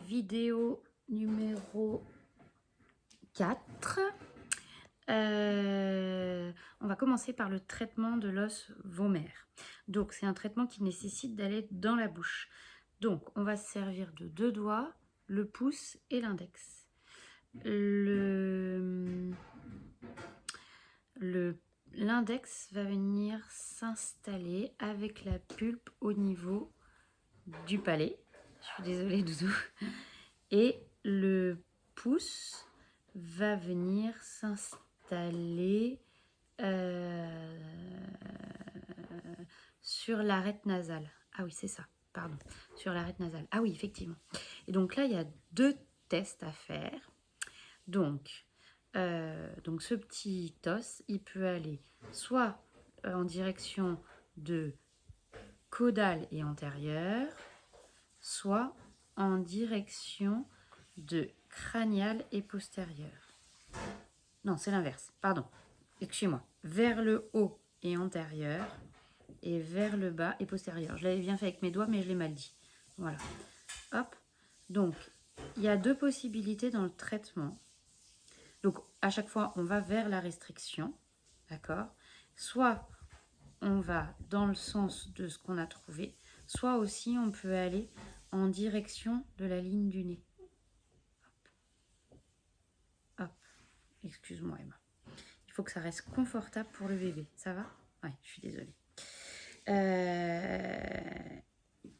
vidéo numéro 4. On va commencer par le traitement de l'os vomaire. Donc, c'est un traitement qui nécessite d'aller dans la bouche. Donc, on va se servir de 2 doigts, le pouce et l'index. L'index va venir s'installer avec la pulpe au niveau du palais. Je suis désolée, Doudou. Et le pouce va venir s'installer sur l'arête nasale. Ah oui, c'est ça, pardon. Sur l'arête nasale. Ah oui, effectivement. Et donc là, il y a 2 tests à faire. Donc ce petit os, il peut aller soit en direction de caudale et antérieure, soit en direction de crâniale et postérieure. Non, c'est l'inverse, pardon. Excusez-moi. Vers le haut et antérieur, et vers le bas et postérieur. Je l'avais bien fait avec mes doigts, mais je l'ai mal dit. Voilà. Hop. Donc, il y a 2 possibilités dans le traitement. Donc, à chaque fois, on va vers la restriction, d'accord? Soit on va dans le sens de ce qu'on a trouvé, soit aussi on peut aller en direction de la ligne du nez. Hop. Hop. Excuse-moi, Emma. Il faut que ça reste confortable pour le bébé. Ça va? Oui, je suis désolée.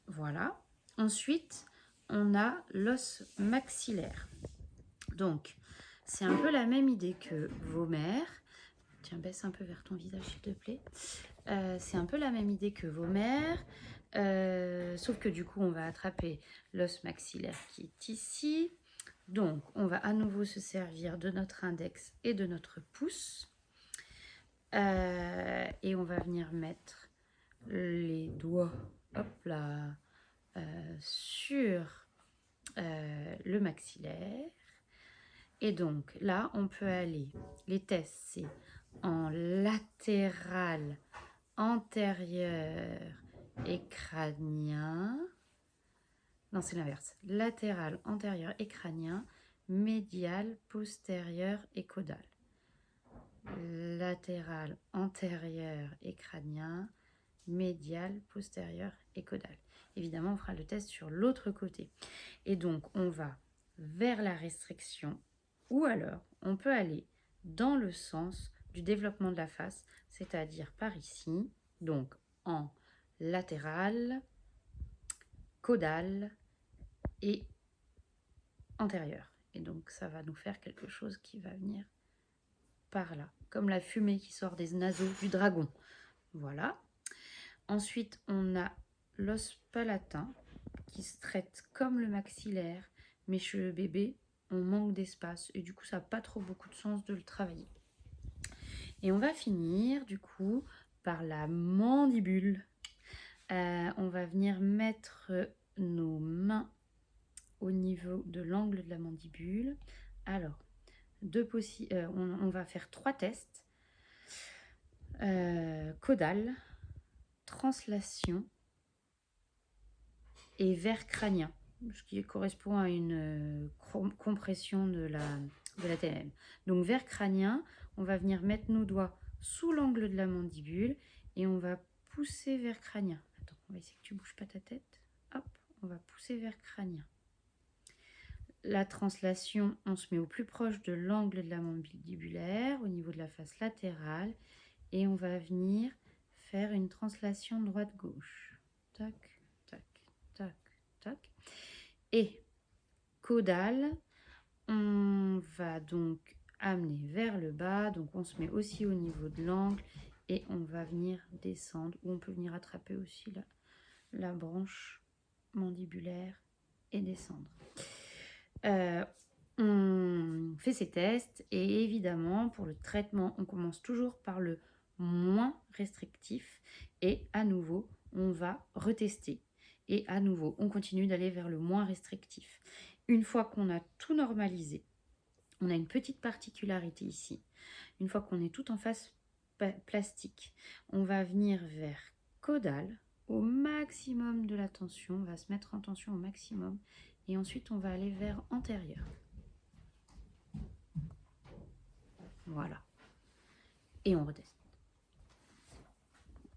Voilà. Ensuite, on a l'os maxillaire. Donc, c'est un peu la même idée que vomaire. Tiens, baisse un peu vers ton visage, s'il te plaît. C'est un peu la même idée que vomaire, sauf que du coup, on va attraper l'os maxillaire qui est ici. Donc, on va à nouveau se servir de notre index et de notre pouce. Et on va venir mettre les doigts, hop là, sur le maxillaire. Et donc là, on peut aller, les tests, c'est en latéral, antérieur et crânien. Non, c'est l'inverse. Latéral, antérieur et crânien, médial, postérieur et caudal. Latéral, antérieur et crânien, médial, postérieur et caudal. Évidemment, on fera le test sur l'autre côté. Et donc, on va vers la restriction, ou alors on peut aller dans le sens du développement de la face, c'est-à-dire par ici, donc en latéral, caudal et antérieur. Et donc, ça va nous faire quelque chose qui va venir par là, comme la fumée qui sort des naseaux du dragon. Voilà. Ensuite, on a l'os palatin qui se traite comme le maxillaire, mais chez le bébé, on manque d'espace et du coup, ça n'a pas trop beaucoup de sens de le travailler. Et on va finir du coup par la mandibule. On va venir mettre nos mains au niveau de l'angle de la mandibule. Alors, on va faire 3 tests. Caudale, translation et verre crânien, ce qui correspond à une compression de la TMM. Donc verre crânien, on va venir mettre nos doigts sous l'angle de la mandibule et on va pousser vers crânien. Attends, on va essayer que tu ne bouges pas ta tête. Hop, on va pousser vers crânien. La translation, on se met au plus proche de l'angle de la mandibulaire, au niveau de la face latérale, et on va venir faire une translation droite-gauche. Tac, tac, tac, tac. Et caudale, on va donc amener vers le bas, donc on se met aussi au niveau de l'angle et on va venir descendre, ou on peut venir attraper aussi la branche mandibulaire et descendre. On fait ces tests et évidemment pour le traitement on commence toujours par le moins restrictif et à nouveau on va retester et à nouveau on continue d'aller vers le moins restrictif. Une fois qu'on a tout normalisé, on a une petite particularité ici. Une fois qu'on est tout en face plastique, on va venir vers caudale au maximum de la tension, on va se mettre en tension au maximum Et ensuite, on va aller vers antérieur. Voilà. Et on reteste.